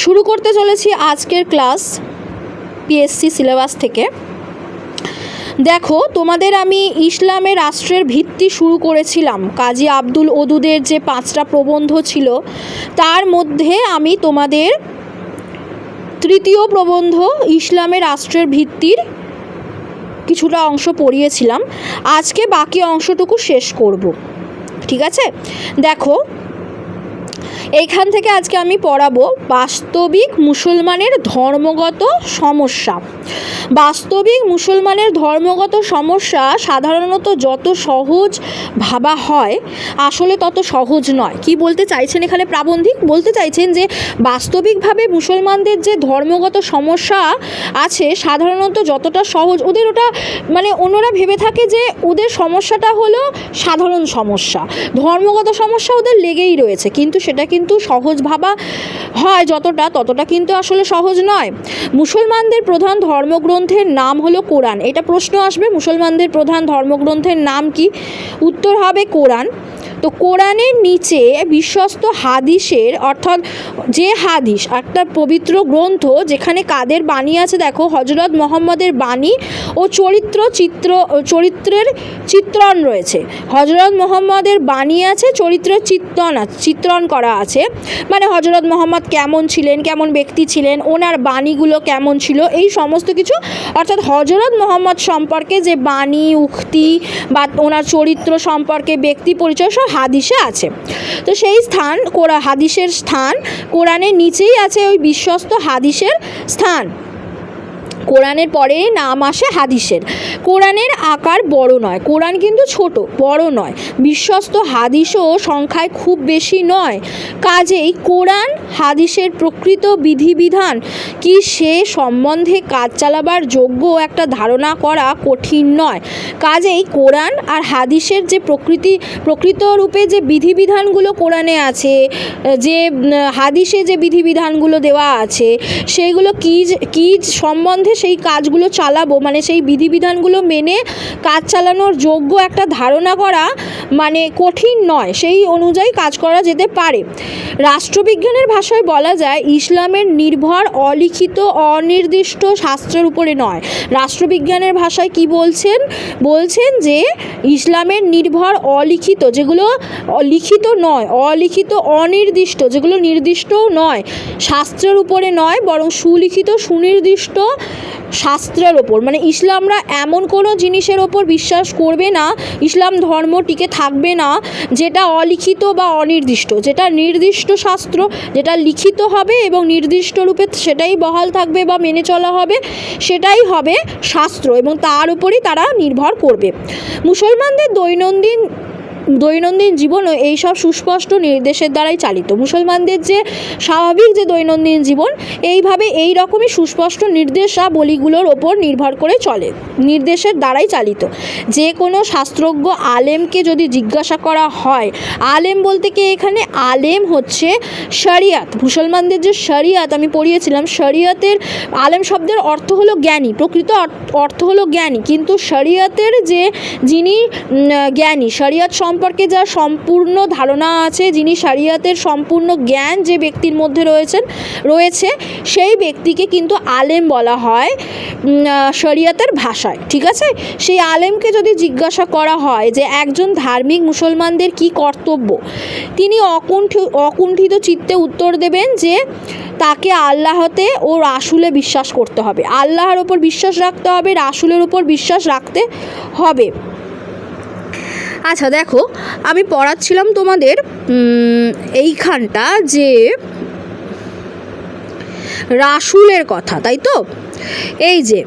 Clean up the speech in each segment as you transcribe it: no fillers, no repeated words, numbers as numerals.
শুরু করতে চলেছি আজকের ক্লাস পিএসসি সিলেবাস থেকে। দেখো, তোমাদের আমি ইসলামের রাষ্ট্রের ভিত্তি শুরু করেছিলাম। কাজী আব্দুল ওদুদের যে 5টা প্রবন্ধ ছিল তার মধ্যে আমি তোমাদের তৃতীয় প্রবন্ধ ইসলামের রাষ্ট্রের ভিত্তির কিছুটা অংশ পড়িয়েছিলাম। আজকে বাকি অংশটুকু শেষ করব, ঠিক আছে? দেখো, এইখান থেকে আজকে আমি পড়াবো বাস্তবিক মুসলমানের ধর্মগত সমস্যা। বাস্তবিক মুসলমানের ধর্মগত সমস্যা সাধারণত যত সহজ ভাবা হয় আসলে তত সহজ নয়। কি বলতে চাইছেন এখানে প্রাবন্ধিক? বলতে চাইছেন যে বাস্তবিকভাবে মুসলমানদের যে ধর্মগত সমস্যা আছে সাধারণত যতটা সহজ, ওদের ওটা মানে অন্যরা ভেবে থাকে যে ওদের সমস্যাটা হলো সাধারণ সমস্যা, ধর্মগত সমস্যা ওদের লেগেই রয়েছে, কিন্তু সেটা কিন্তু সহজ ভাবা হয় যতটা, ততটা কিন্তু আসলে সহজ নয়। মুসলমানদের প্রধান ধর্মগ্রন্থের নাম হলো কোরআন। এটা প্রশ্ন আসবে, মুসলমানদের প্রধান ধর্মগ্রন্থের নাম কি? উত্তর হবে কোরআন। তো কোরআনের নিচে বিশ্বস্ত হাদিসের, অর্থাৎ যে হাদিস একটা পবিত্র গ্রন্থ যেখানে কাদের বাণী আছে, দেখো হজরত মোহাম্মদের বাণী ও চরিত্রের চিত্রণ রয়েছে। হজরত মোহাম্মদের বাণী আছে, চরিত্রের চিত্রণ করা আছে, মানে হজরত মোহাম্মদ কেমন ছিলেন, কেমন ব্যক্তি ছিলেন, ওনার বাণীগুলো কেমন ছিল, এই সমস্ত কিছু, অর্থাৎ হজরত মোহাম্মদ সম্পর্কে যে বাণী উক্তি বা ওনার চরিত্র সম্পর্কে ব্যক্তি পরিচয় সব হাদিসে আছে। তো সেই স্থান হাদিসের স্থান কোরআনের নিচেই আছে, ওই বিশ্বস্ত হাদিসের স্থান। কোরআনের পরে নাম আসে হাদিসের। কোরআনের আকার বড় নয়, কোরআন কিন্তু ছোট, বড় নয়। বিশ্বস্ত হাদিসও সংখ্যায় খুব বেশি নয়। কাজেই কোরআন হাদিসের প্রকৃত বিধিবিধান কি সে সম্বন্ধে কাজ চালাবার যোগ্য একটা ধারণা করা কঠিন নয়। কাজেই কোরআন আর হাদিসের যে প্রকৃত রূপে যে বিধিবিধানগুলো কোরআনে আছে, যে হাদিসে যে বিধিবিধানগুলো দেওয়া আছে, সেইগুলো কি সম্বন্ধে সেই কাজগুলো চালাবো, মানে সেই বিধিবিধানগুলো মেনে কাজ চালানোর যোগ্য একটা ধারণা করা মানে কঠিন নয়, সেই অনুযায়ী কাজ করা যেতে পারে। রাষ্ট্রবিজ্ঞানের ভাষায় বলা যায় ইসলামের নির্ভর অলিখিত অনির্দিষ্ট শাস্ত্রের উপরে নয়। রাষ্ট্রবিজ্ঞানের ভাষায় কি বলছেন যে ইসলামের নির্ভর অলিখিত, যেগুলো লিখিত নয়, অলিখিত অনির্দিষ্ট, যেগুলো নির্দিষ্টও নয়, শাস্ত্রের উপরে নয়, বরং সুলিখিত সুনির্দিষ্ট শাস্ত্রের ওপর। মানে ইসলামরা এমন কোনো জিনিসের ওপর বিশ্বাস করবে না, ইসলাম ধর্ম টিকে থাকবে না যেটা অলিখিত বা অনির্দিষ্ট। যেটা নির্দিষ্ট শাস্ত্র, যেটা লিখিত হবে এবং নির্দিষ্ট রূপে সেটাই বহাল থাকবে বা মেনে চলা হবে, সেটাই হবে শাস্ত্র এবং তার উপরই তারা নির্ভর করবে। মুসলমানদের দৈনন্দিন জীবনও এইসব সুস্পষ্ট নির্দেশের দ্বারাই চালিত। মুসলমানদের যে স্বাভাবিক যে দৈনন্দিন জীবন এই রকমই সুস্পষ্ট নির্দেশাবলীগুলোর ওপর নির্ভর করে চলে, নির্দেশের দ্বারাই চালিত। যে কোনো শাস্ত্রজ্ঞ আলেমকে যদি জিজ্ঞাসা করা হয়, আলেম বলতে কি এখানে আলেম হচ্ছে শরিয়াত। মুসলমানদের যে শরিয়াত আমি পড়িয়েছিলাম, শরিয়াতের আলেম শব্দের অর্থ হলো জ্ঞানী, প্রকৃত অর্থ হলো জ্ঞানী, কিন্তু শরিয়াতের যে যিনি জ্ঞানী, শরিয়াত সম্পর্কে যার সম্পূর্ণ ধারণা আছে, যিনি শরিয়াতের সম্পূর্ণ জ্ঞান যে ব্যক্তির মধ্যে রয়েছে সেই ব্যক্তিকে কিন্তু আলেম বলা হয় শরিয়াতের ভাষায়, ঠিক আছে? সেই আলেমকে যদি জিজ্ঞাসা করা হয় যে একজন ধার্মিক মুসলমানদের কি কর্তব্য, তিনি অকুণ্ঠিত চিত্তে উত্তর দেবেন যে তাকে আল্লাহতে ও রাসূলে বিশ্বাস করতে হবে, আল্লাহর ওপর বিশ্বাস রাখতে হবে, রাসূলের ওপর বিশ্বাস রাখতে হবে। আচ্ছা দেখো, আমি পড়াচ্ছিলাম তোমাদের এইখানটা যে রাসূলের কথা, তাই তো? এই যে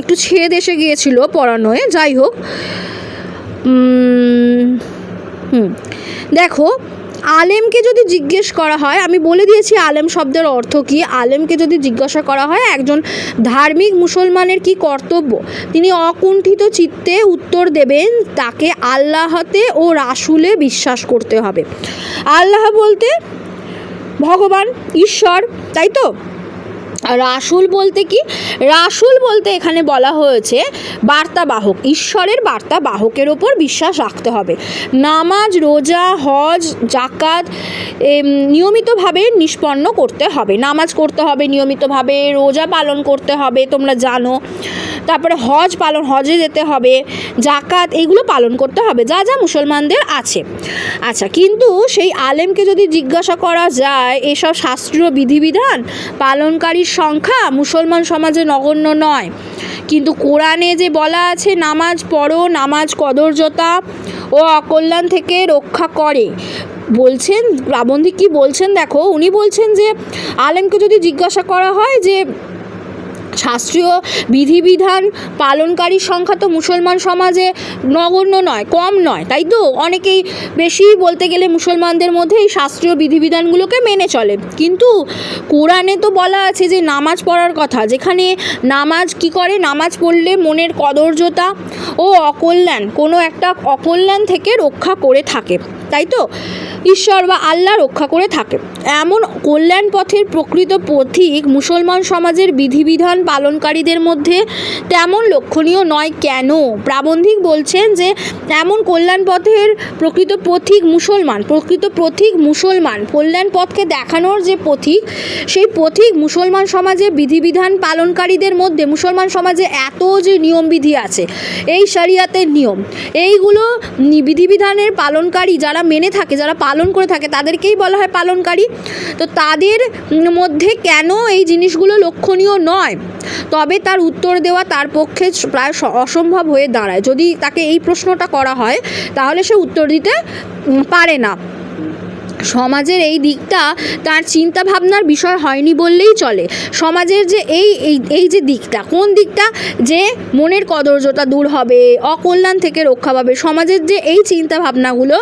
একটু ছেদ এসে গিয়েছিল পড়ানোয়, যাই হোক, দেখো আলেমকে যদি জিজ্ঞেস করা হয়, আমি বলে দিয়েছি আলেম শব্দের অর্থ কী। আলেমকে যদি জিজ্ঞাসা করা হয় একজন ধার্মিক মুসলমানের কি কর্তব্য, তিনি অকুণ্ঠিত চিত্তে উত্তর দেবেন তাকে আল্লাহতে ও রাসূলে বিশ্বাস করতে হবে। আল্লাহ বলতে ভগবান, ঈশ্বর, তাই তো? রাসূল বলতে কি? রাসূল বলতে এখানে বলা হয়েছে বার্তাবাহক, ঈশ্বরের বার্তাবাহকের ওপর বিশ্বাস রাখতে হবে। নামাজ, রোজা, হজ, জাকাত নিয়মিতভাবে নিষ্পন্ন করতে হবে। নামাজ করতে হবে নিয়মিতভাবে, রোজা পালন করতে হবে, তোমরা জানো। তারপরে হজে যেতে হবে, জাকাত এগুলো পালন করতে হবে, যা যা মুসলমানদের আছে। আচ্ছা, কিন্তু সেই আলেমকে যদি জিজ্ঞাসা করা যায় এসব শাস্ত্রীয় বিধিবিধান পালনকারীর সংখ্যা মুসলমান সমাজে নগণ্য নয়, কিন্তু কোরআনে যে বলা আছে নামাজ পড়ো, নামাজ কদর্যতা ও অকল্যাণ থেকে রক্ষা করে, বলছেন প্রাবন্ধিক কি বলছেন দেখো, উনি বলছেন যে আলেমকে যদি জিজ্ঞাসা করা হয় যে শাস্ত্রীয় বিধিবিধান পালনকারীর সংখ্যা তো মুসলমান সমাজে নগণ্য নয়, কম নয়, তাই তো? অনেকেই বেশি বলতে গেলে মুসলমানদের মধ্যে এই শাস্ত্রীয় বিধিবিধানগুলোকে মেনে চলে, কিন্তু কোরআনে তো বলা আছে যে নামাজ পড়ার কথা, যেখানে নামাজ কি করে? নামাজ পড়লে মনের কদর্যতা ও কোনো একটা অকল্যাণ থেকে রক্ষা করে থাকে, তাই তো? ঈশ্বর বা আল্লাহ রক্ষা করে থাকে। এমন কল্যাণ পথের প্রকৃত পথিক মুসলমান সমাজের বিধিবিধান পালনকারীদের মধ্যে তেমন লক্ষণীয় নয় কেন? প্রাবন্ধিক বলছেন যে এমন কল্যাণ পথের প্রকৃত পথিক মুসলমান, কল্যাণ পথকে দেখানোর যে পথিক, সেই পথিক মুসলমান সমাজে বিধিবিধান পালনকারীদের মধ্যে, মুসলমান সমাজে এত যে নিয়মবিধি আছে, এই শরিয়াতের নিয়ম, এইগুলো বিধিবিধানের পালনকারী যারা মেনে থাকে, যারা পালন করে থাকে, তাদেরকেই বলা হয় পালনকারী। তো তাদের মধ্যে কেন এই জিনিসগুলো লক্ষণীয় নয়? তবে তার উত্তর দেওয়া তার পক্ষে প্রায় অসম্ভব হয়ে দাঁড়ায়। যদি তাকে এই প্রশ্নটা করা হয় তাহলে সে উত্তর দিতে পারে না। সমাজের এই দিকটা তার চিন্তা ভাবনার বিষয় হয়নি বললেই চলে। সমাজের যে এই যে দিকটা, কোন দিকটা? যে মনের কদর্যতা দূর হবে, অকল্যাণ থেকে রক্ষা পাবে, সমাজের যে এই চিন্তা ভাবনাগুলো,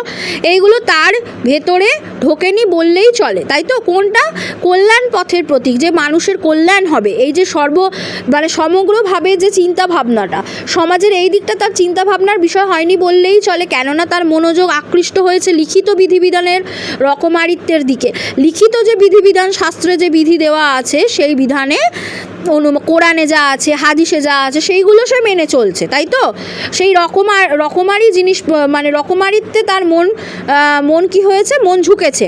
এইগুলো তার ভেতরে ঢোকেনি বললেই চলে, তাই তো? কোনটা? কল্যাণ পথের প্রতীক, যে মানুষের কল্যাণ হবে, এই যে সমগ্রভাবে যে চিন্তা ভাবনাটা, সমাজের এই দিকটা তার চিন্তা ভাবনার বিষয় হয়নি বললেই চলে। কেননা তার মনোযোগ আকৃষ্ট হয়েছে লিখিত বিধিবিধানের রকমারিত্বের দিকে। লিখিত যে বিধিবিধান, শাস্ত্রে যে বিধি দেওয়া আছে, সেই বিধানে কোরআনে যা আছে, হাদিসে যা আছে, সেইগুলো সে মেনে চলছে, তাই তো? সেই রকমারি জিনিস, রকমারিত্বে তার মন কি হয়েছে? মন ঝুঁকেছে।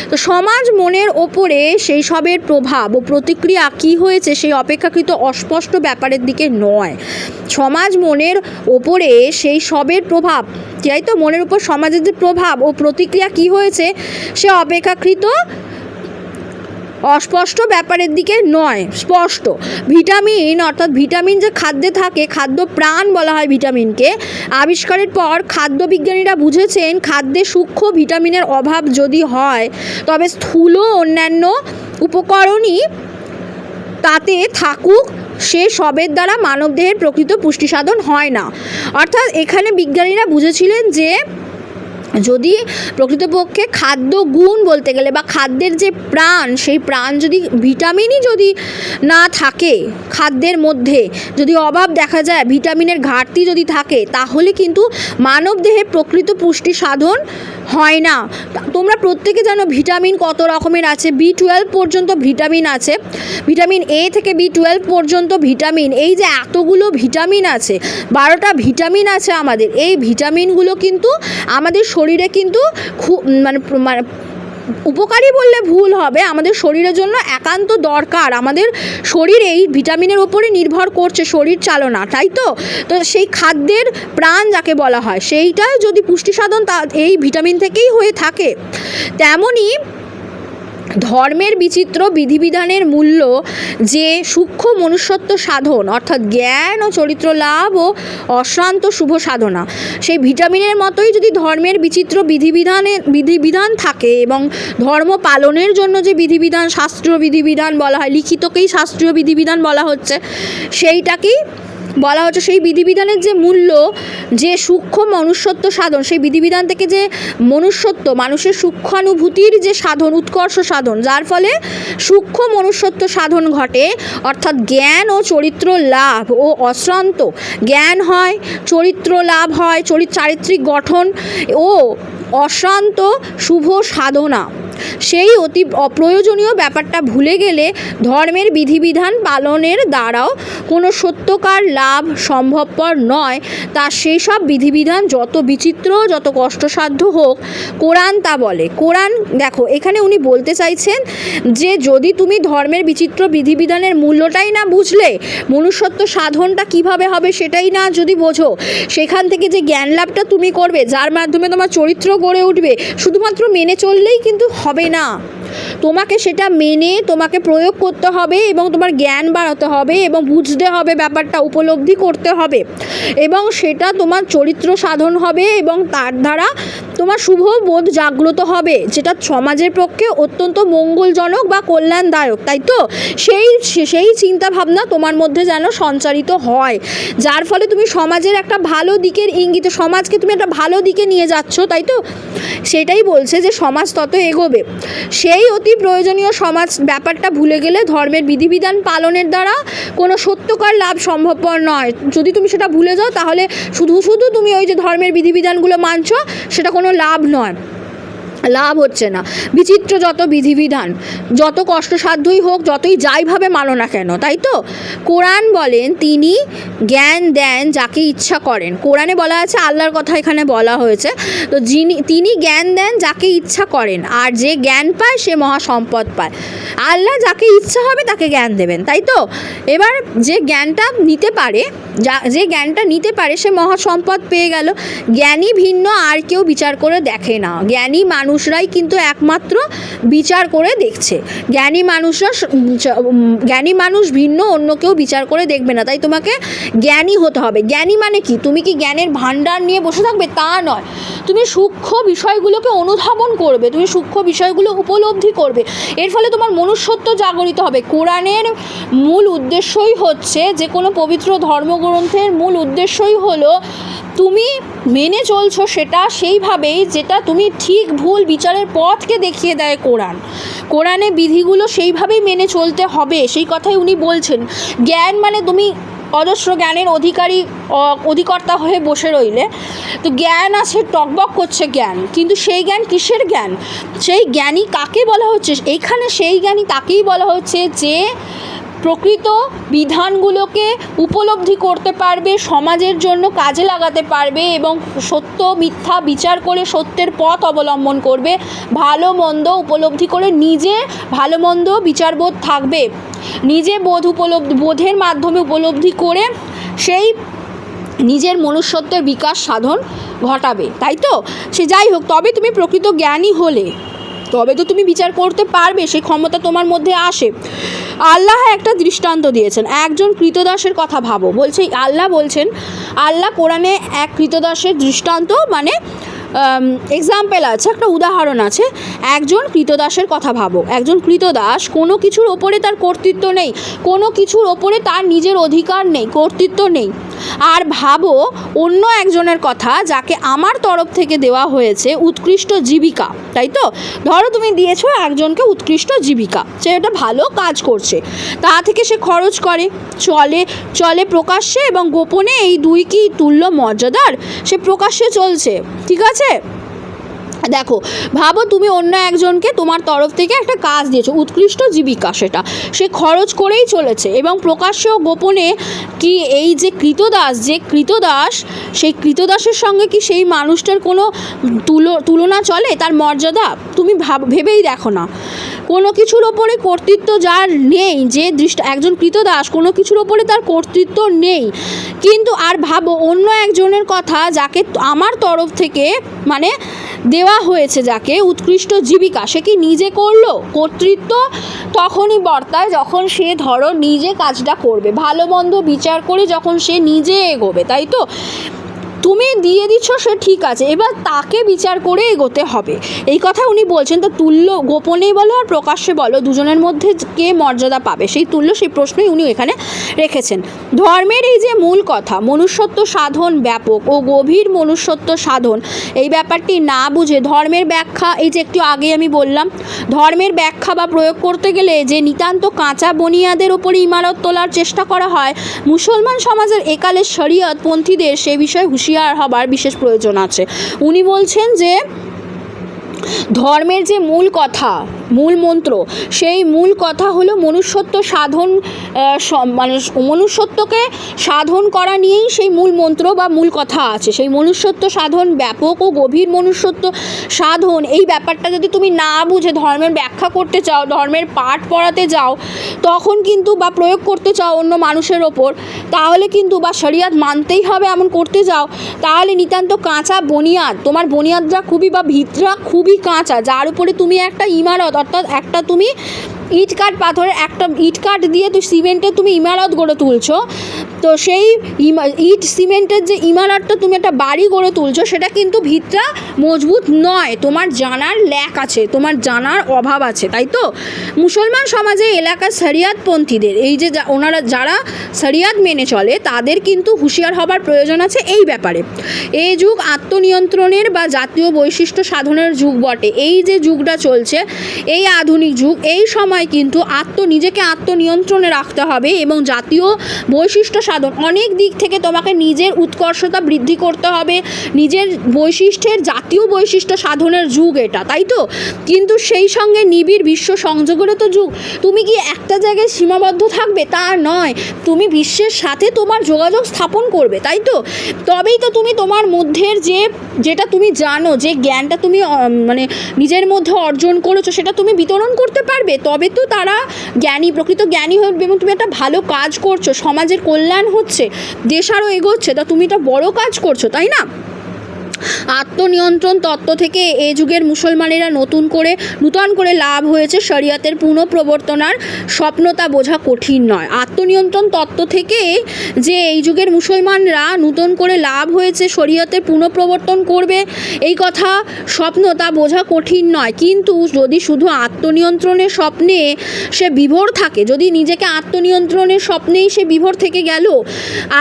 তো সমাজ মনের ওপরে সেই সবের প্রভাব ও প্রতিক্রিয়া কি হয়েছে সেই অপেক্ষাকৃত অস্পষ্ট ব্যাপারের দিকে নয়। সমাজ মনের ওপরে সেই সবের প্রভাব, তাই তো? মনের উপর সমাজের যে প্রভাব ও প্রতিক্রিয়া কি হয়েছে সে অপেক্ষাকৃত অস্পষ্ট ব্যাপারের দিকে নয়, স্পষ্ট। ভিটামিন যে খাদ্যে থাকে, খাদ্য প্রাণ বলা হয় ভিটামিনকে, আবিষ্কারের পর খাদ্য বিজ্ঞানীরা বুঝেছেন খাদ্যে সূক্ষ্ম ভিটামিনের অভাব যদি হয় তবে স্থূল অন্যান্য উপকরণই তাতে থাকুক, সে সবের দ্বারা মানবদেহের প্রকৃত পুষ্টি সাধন হয় না। অর্থাৎ এখানে বিজ্ঞানীরা বুঝেছিলেন যে যদি প্রকৃতপক্ষে খাদ্য গুণ বলতে গেলে বা খাদ্যের যে প্রাণ, সেই প্রাণ যদি ভিটামিনই যদি না থাকে, খাদ্যের মধ্যে যদি অভাব দেখা যায়, ভিটামিনের ঘাটতি যদি থাকে, তাহলে কিন্তু মানবদেহে প্রকৃত পুষ্টি সাধন হয় না। তোমরা প্রত্যেকে জানো ভিটামিন কত রকমের আছে। B12 পর্যন্ত ভিটামিন আছে, ভিটামিন A থেকে B12 পর্যন্ত ভিটামিন, এই যে এতগুলো ভিটামিন আছে, 12টা ভিটামিন আছে আমাদের। এই ভিটামিনগুলো কিন্তু আমাদের শরীরে কিন্তু খুব উপকারী বললে ভুল হবে, আমাদের শরীরের জন্য একান্ত দরকার। আমাদের শরীর এই ভিটামিনের উপরে নির্ভর করছে, শরীর চালনা, তাই তো? তো সেই খাদ্যের প্রাণ যাকে বলা হয়, সেইটাই যদি পুষ্টি সাধন তা এই ভিটামিন থেকেই হয়ে থাকে। তেমনই ধর্মের বিচিত্র বিধিবিধানের মূল্য যে সূক্ষ্ম মনুষ্যত্ব সাধন, অর্থাৎ জ্ঞান ও চরিত্র লাভ ও অশ্রান্ত শুভ সাধনা, সেই ভিটামিনের মতোই যদি ধর্মের বিচিত্র বিধিবিধান থাকে এবং ধর্ম পালনের জন্য যে বিধিবিধান, শাস্ত্রীয় বিধিবিধান বলা হয়, লিখিতকেই শাস্ত্রীয় বিধিবিধান বলা হচ্ছে, সেইটাকেই বলা হচ্ছে সেই বিধিবিধানের যে মূল্য, যে সূক্ষ্ম মনুষ্যত্ব সাধন, সেই বিধিবিধান থেকে যে মনুষ্যত্ব, মানুষের সূক্ষ্মানুভূতির যে সাধন, উৎকর্ষ সাধন, যার ফলে সূক্ষ্ম মনুষ্যত্ব সাধন ঘটে, অর্থাৎ জ্ঞান ও চরিত্র লাভ ও অশ্রান্ত জ্ঞান হয়, চরিত্র লাভ হয়, চারিত্রিক গঠন ও অশ্রান্ত শুভ সাধনা সেই অতি অপ্রয়োজনীয় ব্যাপারটা ভুলে গেলে ধর্মের বিধিবিধান পালনের দ্বারাও কোনো সত্যকার লাভ সম্ভবপর নয়। তা সেই সব বিধিবিধান যত বিচিত্র, যত কষ্টসাধ্য হোক, কোরআন তা বলে। কোরআন দেখো, এখানে উনি বলতে চাইছেন যে যদি তুমি ধর্মের বিচিত্র বিধিবিধানের মূল্যটাই না বুঝলে, মনুষ্যত্ব সাধনটা কিভাবে হবে সেটাই না যদি বোঝো, সেখান থেকে যে জ্ঞান লাভটা তুমি করবে, যার মাধ্যমে তোমার চরিত্র গড়ে উঠবে, শুধুমাত্র মেনে চললেই কিন্তু হবে না। তোমাকে সেটা মেনে তোমাকে প্রয়োগ করতে হবে এবং তোমার জ্ঞান বাড়াতে হবে এবং বুঝতে হবে, ব্যাপারটা উপলব্ধি করতে হবে, এবং সেটা তোমার চরিত্র সাধন হবে এবং তার দ্বারা তোমার শুভ বোধ জাগ্রত হবে, যেটা সমাজের পক্ষে অত্যন্ত মঙ্গলজনক বা কল্যাণদায়ক। তাই তো সেই চিন্তা ভাবনা তোমার মধ্যে যেন সঞ্চারিত হয়, যার ফলে তুমি সমাজের একটা ভালো দিকের ইঙ্গিত, সমাজকে তুমি একটা ভালো দিকে নিয়ে যাচ্ছ। তাই তো সেটাই বলছে যে সমাজ তত এগোবে। সেই অতি প্রয়োজনীয় সমাজ ব্যাপারটা ভুলে গেলে ধর্মের বিধিবিধান পালনের দ্বারা কোনো সত্যকার লাভ সম্ভবপর নয়। যদি তুমি সেটা ভুলে যাও, তাহলে শুধু তুমি ওই যে ধর্মের বিধিবিধানগুলো মানছো, সেটা কোনো লাভ নয়, লাভ হচ্ছে না। বিচিত্র যত বিধিবিধান, যত কষ্টসাধ্যই হোক, যতই যাইভাবে মানো না কেন। তাই তো কোরআন বলেন তিনি জ্ঞান দেন যাকে ইচ্ছা করেন। কোরআনে বলা আছে, আল্লাহর কথা এখানে বলা হয়েছে। তো তিনি জ্ঞান দেন যাকে ইচ্ছা করেন, আর যে জ্ঞান পায় সে মহাসম্পদ পায়। আল্লাহ যাকে ইচ্ছা হবে তাকে জ্ঞান দেবেন। তাই তো এবার যে জ্ঞানটা নিতে পারে সে মহাসম্পদ পেয়ে গেল। জ্ঞানী ভিন্ন আর কেউ বিচার করে দেখে না। জ্ঞানী মানুষরাই কিন্তু একমাত্র বিচার করে দেখছে। জ্ঞানী মানুষ ভিন্ন অন্য কেউ বিচার করে দেখবে না। তাই তোমাকে জ্ঞানী হতে হবে। জ্ঞানী মানে কি? তুমি কি জ্ঞানের ভাণ্ডার নিয়ে বসে থাকবে? তা নয়। তুমি সূক্ষ্ম বিষয়গুলোকে অনুধাবন করবে, তুমি সূক্ষ্ম বিষয়গুলো উপলব্ধি করবে। এর ফলে তোমার মনুষ্যত্ব জাগরিত হবে। কোরআনের মূল উদ্দেশ্যই হচ্ছে, যে কোনো পবিত্র ধর্মগ্রন্থের মূল উদ্দেশ্যই হলো তুমি মেনে চলছো সেটা সেইভাবেই, যেটা তুমি ঠিক ভুল বিচারের পথকে দেখিয়ে দেয় কোরআনে বিধিগুলো সেইভাবেই মেনে চলতে হবে। সেই কথাই উনি বলছেন। জ্ঞান মানে তুমি অজস্র জ্ঞানের অধিকর্তা হয়ে বসে রইলে তো জ্ঞান আছে, টকবক করছে জ্ঞান, কিন্তু সেই জ্ঞান কিসের জ্ঞান? সেই জ্ঞানী কাকে বলা হচ্ছে? এইখানে সেই জ্ঞানী তাকেই বলা হচ্ছে যে প্রকৃত বিধানগুলোকে উপলব্ধি করতে পারবে, সমাজের জন্য কাজে লাগাতে পারবে এবং সত্য মিথ্যা বিচার করে সত্যের পথ অবলম্বন করবে, ভালো মন্দ উপলব্ধি করে নিজে ভালো মন্দ বিচারবোধ থাকবে, নিজে বোধের মাধ্যমে উপলব্ধি করে সেই নিজের মনুষ্যত্বের বিকাশ সাধন ঘটাবে। তাই তো সে যাই হোক, তবে তুমি প্রকৃত জ্ঞানী হলে তবে তো তুমি বিচার করতে পারবে, সেই ক্ষমতা তোমার মধ্যে আসে। আল্লাহ একটা দৃষ্টান্ত দিয়েছেন। একজন কৃতদাসের কথা ভাবো, আল্লাহ কোরআনে এক কৃতদাসের দৃষ্টান্ত মানে এক্সাম্পল আছে, একটা উদাহরণ আছে। একজন কৃতদাসের কথা ভাবো। একজন কৃতদাস, কোনো কিছুর ওপরে তার কর্তৃত্ব নেই, কোনো কিছুর ওপরে তার নিজের অধিকার নেই, কর্তৃত্ব নেই। আর ভাবো অন্য একজনের কথা, যাকে আমার তরফ থেকে দেওয়া হয়েছে উৎকৃষ্ট জীবিকা। তাই তো ধরো তুমি দিয়েছো একজনকে উৎকৃষ্ট জীবিকা, সে একটা ভালো কাজ করছে, তা থেকে সে খরচ করে, চলে প্রকাশ্যে এবং গোপনে, এই দুই কি তুল্য মর্যাদার? সে প্রকাশ্যে চলছে, ঠিক আছে। দেখো, ভাবো তুমি অন্য একজনকে তোমার তরফ থেকে একটা কাজ দিয়েছো, উৎকৃষ্ট জীবিকা, সেটা সে খরচ করেই চলেছে এবং প্রকাশ্য গোপনে কি এই যে কৃতদাস সেই কৃতদাসের সঙ্গে কি সেই মানুষটার কোনো তুলনা চলে? তার মর্যাদা তুমি ভেবেই দেখো না। কোনো কিছুর ওপরে কর্তৃত্ব যার নেই, যে একজন কৃতদাস, কোনো কিছুর ওপরে তার কর্তৃত্ব নেই, কিন্তু আর ভাবো অন্য একজনের কথা, যাকে আমার তরফ থেকে মানে দেওয়া হয়েছে, যাকে উৎকৃষ্ট জীবিকা, সে কি নিজে করলো? কর্তৃত্ব তখনই বর্তায় যখন সে ধরো নিজে কাজটা করবে, ভালো মন্দ বিচার করে যখন সে নিজে এগোবে। তাই তো তুমি দিয়ে দিচ্ছ, সে ঠিক আছে, এবার তাকে বিচার করে এগোতে হবে, এই কথা উনি বলছেন। তো তুল্য গোপনেই বলো আর প্রকাশ্যে বলো, দুজনের মধ্যে কে মর্যাদা পাবে, সেই তুল্য, সেই প্রশ্নই উনি এখানে রেখেছেন। ধর্মের এই যে মূল কথা, মনুষ্যত্ব সাধন, ব্যাপক ও গভীর মনুষ্যত্ব সাধন, এই ব্যাপারটি না বুঝে ধর্মের ব্যাখ্যা, এই যে একটু আগে আমি বললাম, ধর্মের ব্যাখ্যা বা প্রয়োগ করতে গেলে যে নিতান্ত কাঁচা বনিয়াদের ওপরে ইমারত তোলার চেষ্টা করা হয়, মুসলমান সমাজের একালের শরীয়তপন্থীদের সে বিষয়ে হুঁশিয়ার হবার বিশেষ প্রয়োজন আছে। উনি বলছেন যে ধর্মের যে মূল কথা, মূল মন্ত্র, সেই মূল কথা হলো মনুষ্যত্ব সাধন, মানে মনুষ্যত্বকে সাধন করা নিয়েই সেই মূল মন্ত্র বা মূল কথা আছে। সেই মনুষ্যত্ব সাধন, ব্যাপক ও গভীর মনুষ্যত্ব সাধন, এই ব্যাপারটা যদি তুমি না বুঝে ধর্মের ব্যাখ্যা করতে চাও, ধর্মের পাঠ পড়াতে যাও, তখন কিন্তু বা প্রয়োগ করতে চাও অন্য মানুষের ওপর, তাহলে কিন্তু বা শরিয়াত মানতেই হবে এমন করতে যাও, তাহলে নিতান্ত কাঁচা বুনিয়াদ, তোমার বুনিয়াদটা খুবই বা ভিতরা খুবই কাঁচা, যার উপরে তুমি একটা ইমারত, অর্থাৎ একটা তুমি ইট কাঠ পাথরের একটা ইট কাঠ দিয়ে তুই সিমেন্টের তুমি ইমারত গড়ে তুলছো, তো সেই ইট সিমেন্টের যে ইমারতটা তুমি একটা বাড়ি গড়ে তুলছো, সেটা কিন্তু ভিতটা মজবুত নয়, তোমার জানার ল্যাক আছে, তোমার জানার অভাব আছে, তাই তো? মুসলমান সমাজে এলাকার শরিয়াতপন্থীদের, এই যে ওনারা যারা শরিয়াত মেনে চলে, তাদের কিন্তু হুঁশিয়ার হবার প্রয়োজন আছে এই ব্যাপারে। এই যুগ আত্মনিয়ন্ত্রণের বা জাতীয় বৈশিষ্ট্য সাধনের যুগ বটে। এই যে যুগটা চলছে, এই আধুনিক যুগ, এই সময় কিন্তু নিজেকে আত্মনিয়ন্ত্রণে রাখতে হবে এবং জাতীয় বৈশিষ্ট্য সাধন, অনেক দিক থেকে তোমাকে নিজের উৎকর্ষতা বৃদ্ধি করতে হবে, নিজের বৈশিষ্ট্যের জাতীয় বৈশিষ্ট্য সাধনের যুগ এটা, তাই তো? কিন্তু সেই সঙ্গে নিবিড় বিশ্ব সংযোগেরও তো যুগ। তুমি কি একটা জায়গায় সীমাবদ্ধ থাকবে তা নয়, তুমি বিশ্বের সাথে তোমার যোগাযোগ স্থাপন করবে, তাই তো? তবেই তো তুমি তোমার মধ্যের যেটা তুমি জানো, যে জ্ঞানটা তুমি মানে নিজের মধ্যে অর্জন করেছো, সেটা তুমি বিতরণ করতে পারবে, তবে তো তারা প্রকৃত জ্ঞানী হবে এবং তুমি একটা ভালো কাজ করছো, সমাজের কল্যাণ হচ্ছে, দেশ আরও এগোচ্ছে, তা তুমি একটা বড় কাজ করছো, তাই না? আত্মনিয়ন্ত্রণ তত্ত্ব থেকে এ যুগের মুসলমানেরা নূতন করে লাভ হয়েছে শরিয়াতের পুনঃপ্রবর্তনার স্বপ্নতা বোঝা কঠিন নয়। আত্মনিয়ন্ত্রণ তত্ত্ব থেকে যে এই যুগের মুসলমানরা নূতন করে লাভ হয়েছে শরিয়াতের পুনঃপ্রবর্তন করবে, এই কথা স্বপ্নতা বোঝা কঠিন নয়। কিন্তু যদি শুধু আত্মনিয়ন্ত্রণের স্বপ্নে সে বিভোর থাকে, যদি নিজেকে আত্মনিয়ন্ত্রণের স্বপ্নেই সে বিভোর থেকে গেল,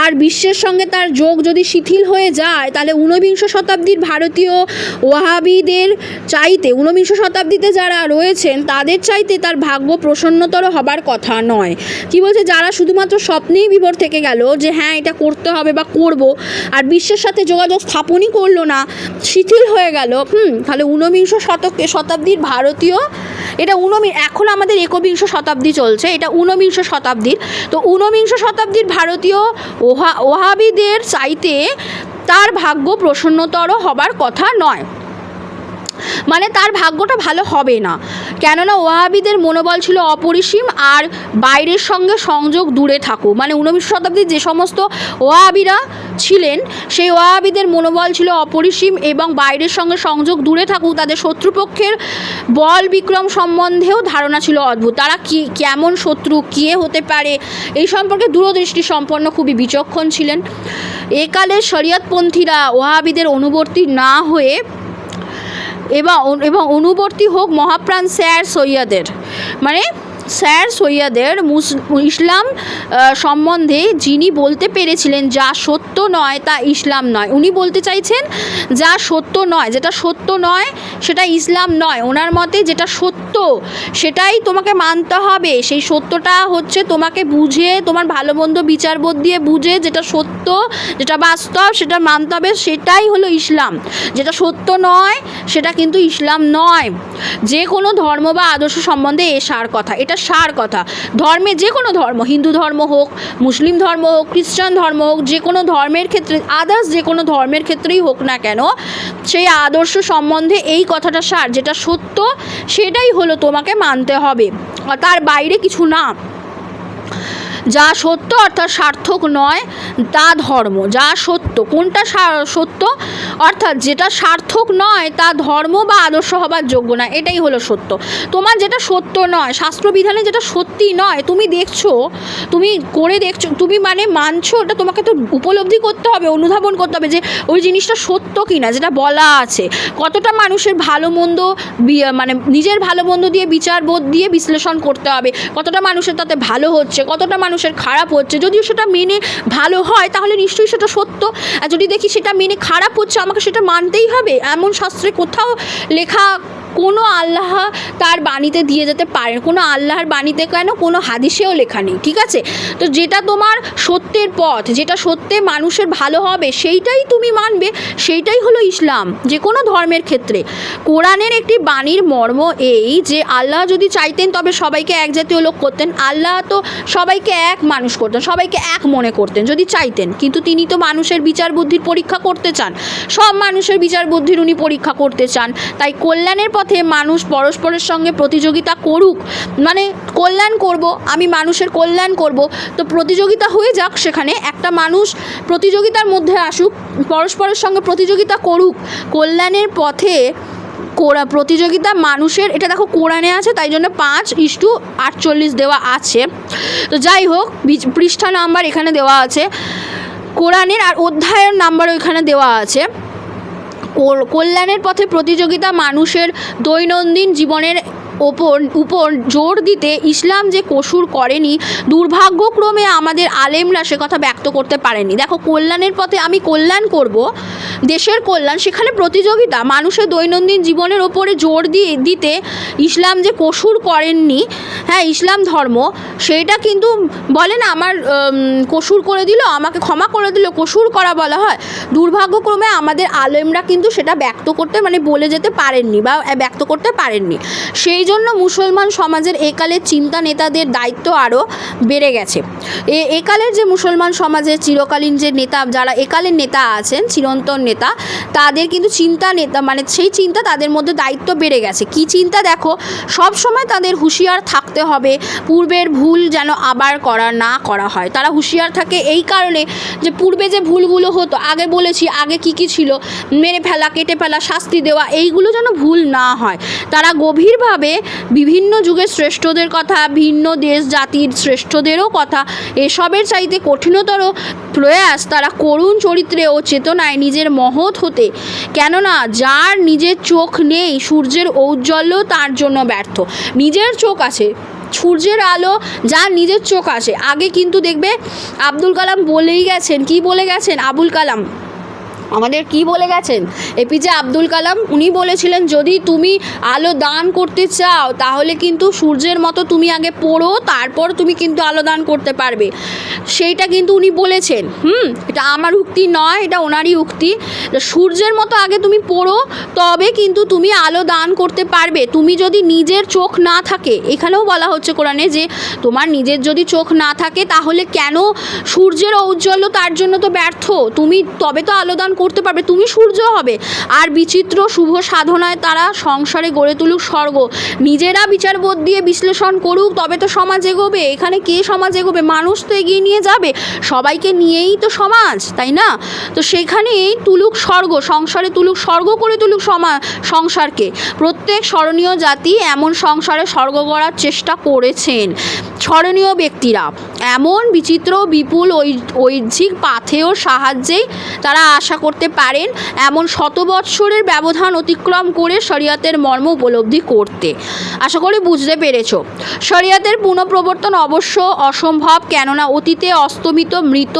আর বিশ্বের সঙ্গে তার যোগ যদি শিথিল হয়ে যায়, তাহলে ঊনবিংশ শতাব্দীর ভারতীয় ওয়াহাবিদের চাইতে, ঊনবিংশ শতাব্দীতে যারা রয়েছেন তাদের চাইতে তার ভাগ্য প্রসন্নতর হবার কথা নয়। কি বলছে? যারা শুধুমাত্র স্বপ্নেই বিভোর থেকে গেল যে হ্যাঁ এটা করতে হবে বা করব, আর বিশ্বের সাথে যোগাযোগ স্থাপনই করলো না, শিথিল হয়ে গেল, তাহলে ঊনবিংশ শতাব্দীর ভারতীয়, এটা এখন আমাদের একবিংশ শতাব্দী চলছে, এটা ঊনবিংশ শতাব্দীর, তো ঊনবিংশ শতাব্দীর ভারতীয় ওয়াহাবিদের চাইতে তার ভাগ্য প্রসন্নতর হবার কথা নয়, মানে তার ভাগ্যটা ভালো হবে না, কেননা ওয়াহাবিদের মনোবল ছিল অপরিসীম আর বাইরের সঙ্গে সংযোগ দূরে থাকুক। মানে ঊনবিংশ শতাব্দীর যে সমস্ত ওয়াহাবিরা ছিলেন, সেই ওয়াহাবিদের মনোবল ছিল অপরিসীম এবং বাইরের সঙ্গে সংযোগ দূরে থাকুক, তাদের শত্রুপক্ষের বল বিক্রম সম্বন্ধেও ধারণা ছিল অদ্ভুত, তারা কেমন শত্রু, কে হতে পারে, এই সম্পর্কে দূরদৃষ্টি সম্পন্ন, খুবই বিচক্ষণ ছিলেন। একালের শরিয়তপন্থীরা ওয়াহাবিদের অনুবর্তী না হয়ে এবং অনুবর্তী হোক মহাপ্রাণ স্যার সৈয়দের, মানে স্যার সৈয়দের ইসলাম সম্বন্ধে যিনি বলতে পেরেছিলেন যা সত্য নয় তা ইসলাম নয়। উনি বলতে চাইছেন যা সত্য নয়, যেটা সত্য নয় সেটা ইসলাম নয়। ওনার মতে যেটা সত্য সেটাই তোমাকে মানতে হবে, সেই সত্যটা হচ্ছে তোমাকে বুঝে, তোমার ভালো মন্দ বিচারবোধ দিয়ে বুঝে যেটা সত্য, যেটা বাস্তব, সেটা মানতে হবে, সেটাই হলো ইসলাম। যেটা সত্য নয় সেটা কিন্তু ইসলাম নয়। যে কোনো ধর্ম বা আদর্শ সম্বন্ধে এ সার কথা, এটা সার কথা। ধর্মে যে কোনো ধর্ম, হিন্দু ধর্ম হোক, মুসলিম ধর্ম হোক, খ্রিস্টান ধর্ম হোক, যে কোনো ধর্মের ক্ষেত্রে, আদার্স যে কোনো ধর্মের ক্ষেত্রেই হোক না কেন, সেই আদর্শ সম্বন্ধে এই কথাটা সার, যেটা সত্য সেটাই হলো তোমাকে মানতে হবে, তার বাইরে কিছু না। যা সত্য অর্থাৎ সার্থক নয় তা ধর্ম। যা সত্য, কোনটা সত্য অর্থাৎ যেটা সার্থক নয় তা ধর্ম বা আদর্শ হবার যোগ্য না, এটাই হলো সত্য। তোমার যেটা সত্য নয়, শাস্ত্রবিধানে যেটা সত্যি নয়, তুমি দেখছো, তুমি করে দেখছো, তুমি মানে মানছো, ওটা তোমাকে তো উপলব্ধি করতে হবে, অনুধাবন করতে হবে যে ওই জিনিসটা সত্য কিনা, যেটা বলা আছে। কতটা মানুষের ভালো মন্দ, মানে নিজের ভালো মন্দ দিয়ে বিচারবোধ দিয়ে বিশ্লেষণ করতে হবে, কতটা মানুষের তাতে ভালো হচ্ছে, কতটা মানুষের খারাপ হচ্ছে। যদিও সেটা মেনে ভালো হয় তাহলে নিশ্চয়ই সেটা সত্য, আর যদি দেখি সেটা মেনে খারাপ হচ্ছে, আমাকে সেটা মানতেই হবে, এমন শাস্ত্রে কোথাও লেখা কোনো আল্লাহ তার বাণীতে দিয়ে যেতে পারে, কোনো আল্লাহর বাণীতে কেন কোনো হাদিসেও লেখা নেই, ঠিক আছে? তো যেটা তোমার সত্যের পথ, যেটা সত্যে মানুষের ভালো হবে সেইটাই তুমি মানবে, সেইটাই হলো ইসলাম যে কোনো ধর্মের ক্ষেত্রে। কোরআনের একটি বাণীর মর্ম এই যে আল্লাহ যদি চাইতেন তবে সবাইকে এক জাতীয় লোক করতেন। আল্লাহ তো সবাইকে এক মানুষ করতেন, সবাইকে এক মনে করতেন যদি চাইতেন, কিন্তু তিনি তো মানুষের বিচার বুদ্ধির পরীক্ষা করতে চান, সব মানুষের বিচার বুদ্ধির উনি পরীক্ষা করতে চান। তাই কল্যাণের পথে মানুষ পরস্পরের সঙ্গে প্রতিযোগিতা করুক, মানে কল্যাণ করব, আমি মানুষের কল্যাণ করব, তো প্রতিযোগিতা হয়ে যাক, সেখানে একটা মানুষ প্রতিযোগিতার মধ্যে আসুক, পরস্পরের সঙ্গে প্রতিযোগিতা করুক কল্যাণের পথে। প্রতিযোগিতা মানুষের, এটা দেখো কোরআনে আছে, তাই জন্য 5:48 দেওয়া আছে। তো যাই হোক, পৃষ্ঠা নাম্বার এখানে দেওয়া আছে কোরআনের, আর অধ্যায়ের নাম্বারও এখানে দেওয়া আছে। কল্যাণের পথে প্রতিযোগিতা মানুষের দৈনন্দিন জীবনের উপর জোর দিতে ইসলাম যে কসুর করেনি, দুর্ভাগ্যক্রমে আমাদের আলেমরা সে কথা ব্যক্ত করতে পারেনি। দেখো, কল্যাণের পথে আমি কল্যাণ করব, দেশের কল্যাণ, সেখানে প্রতিযোগিতা মানুষের দৈনন্দিন জীবনের ওপরে জোর দিতে ইসলাম যে কসুর করেননি, হ্যাঁ, ইসলাম ধর্ম সেইটা কিন্তু বলে না আমার কসুর করে দিল, আমাকে ক্ষমা করে দিল, কসুর করা বলা হয়। দুর্ভাগ্যক্রমে আমাদের আলেমরা কিন্তু সেটা ব্যক্ত করতে, মানে বলে যেতে পারেননি বা ব্যক্ত করতে পারেননি। সেই জন্য মুসলমান সমাজের একালের চিন্তা নেতাদের দায়িত্ব আরও বেড়ে গেছে। একালের যে মুসলমান সমাজের চিরকালীন যে নেতা, যারা একালের নেতা আছেন, চিরন্তন নেতা, তাদের কিন্তু চিন্তা নেতা, মানে সেই চিন্তা তাদের মধ্যে দায়িত্ব বেড়ে গেছে। কি চিন্তা? দেখো, সব সময় তাদের হুঁশিয়ার থাকতে হবে পূর্বের ভুল যেন আবার না করা হয়। তারা হুঁশিয়ার থাকে এই কারণে যে পূর্বে যে ভুলগুলো হতো, আগে বলেছি আগে কি ছিল, মেরে ফেলা, কেটে ফেলা, শাস্তি দেওয়া, এইগুলো যেন ভুল না হয়। তারা গভীরভাবে বিভিন্ন যুগের শ্রেষ্ঠদের কথা, ভিন্ন দেশ জাতির শ্রেষ্ঠদেরও কথা, এসবের চাইতে কঠিনতর প্রয়াস তারা করুণ চরিত্রে ও চেতনায় নিজের মহৎ হতে, কেননা যার নিজের চোখ নেই সূর্যের ঔজ্জ্বল্য তার জন্য ব্যর্থ। নিজের চোখ আছে, সূর্যের আলো যার নিজের চোখ আসে। আগে কিন্তু দেখবে আব্দুল কালাম বলেই গেছেন, কি বলে গেছেন আবুল কালাম, আমাদের কি বলে গেছেন এপিজে আব্দুল কালাম, উনি বলেছিলেন যদি তুমি আলো দান করতে চাও তাহলে কিন্তু সূর্যের মতো তুমি আগে পড়ো, তারপর তুমি কিন্তু আলো দান করতে পারবে। সেইটা কিন্তু উনি বলেছেন। এটা আমার উক্তি নয়, এটা ওনারই উক্তি। সূর্যের মতো আগে তুমি পড়ো, তবে কিন্তু তুমি আলো দান করতে পারবে। তুমি যদি নিজের চোখ না থাকে, এখানেও বলা হচ্ছে কোরআনে যে তোমার নিজের যদি চোখ না থাকে তাহলে কেন সূর্যের ঔজ্জ্বল্য তার জন্য তো ব্যর্থ, তুমি তবে তো আলো দান করতে পারবে, তুমি সূর্য হবে। আর বিচিত্র শুভ সাধনায় তারা সংসারে গড়ে তুলুক স্বর্গ, নিজেরা বিচারবোধ দিয়ে বিশ্লেষণ করুক, তবে তো সমাজ এগোবে। এখানে কে সমাজ এগোবে? মানুষ তো এগিয়ে নিয়ে যাবে, সবাইকে নিয়েই তো সমাজ, তাই না? তো সেখানেই তুলুক স্বর্গ, সংসারে তুলুক স্বর্গ করে তুলুক সংসারকে। প্রত্যেক স্মরণীয় জাতি এমন সংসারে স্বর্গ গড়ার চেষ্টা করেছেন। স্মরণীয় ব্যক্তিরা এমন বিচিত্র বিপুল ঐহিক পাথেয়র সাহায্যেই তারা আশা করতে পারেন এমন শত বৎসরের ব্যবধান অতিক্রম করে শরিয়তের মর্ম উপলব্ধি করতে। আশা করি বুঝতে পেরেছ। শরিয়তের পুনঃপ্রবর্তন অবশ্য অসম্ভব, কেননা অতীতে অস্তমিত মৃত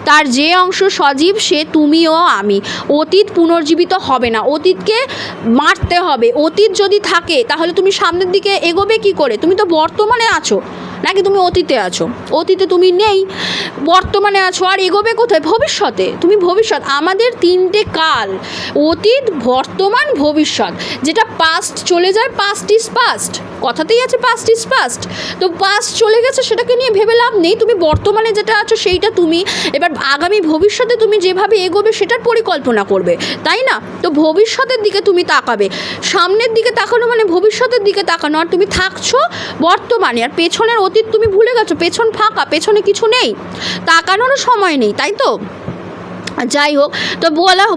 তার যে অংশ সজীব সে তুমি ও আমি। অতীত পুনর্জীবিত হবে না, অতীতকে মারতে হবে। অতীত যদি থাকে তাহলে তুমি সামনের দিকে এগোবে কি করে? তুমি তো বর্তমানে আছো, নাকি তুমি অতীতে আছো? অতীতে তুমি নেই, বর্তমানে আছো, আর এগোবে কোথায়? ভবিষ্যতে। তুমি ভবিষ্যৎ, আমাদের 3টে কাল, অতীত, বর্তমান, ভবিষ্যৎ। যেটা পাস্ট চলে যায়, পাস্ট ইজ পাস্ট, কথাতেই আছে পাস্ট ইজ পাস্ট। তো পাস্ট চলে গেছে, সেটাকে নিয়ে ভেবে লাভ নেই। তুমি বর্তমানে যেটা আছো সেইটা তুমি, এবার আগামী ভবিষ্যতে তুমি যেভাবে এগোবে সেটার পরিকল্পনা করবে, তাই না? তো ভবিষ্যতের দিকে তুমি তাকাবে, সামনের দিকে তাকানো মানে ভবিষ্যতের দিকে তাকানো। আর তুমি থাকছো বর্তমানে, আর পেছনের অতীত তুমি ভুলে গেছো, পেছন ফাঁকা, পেছনে কিছু নেই, তাকানোরও সময় নেই, তাই তো? যাই হোক, তো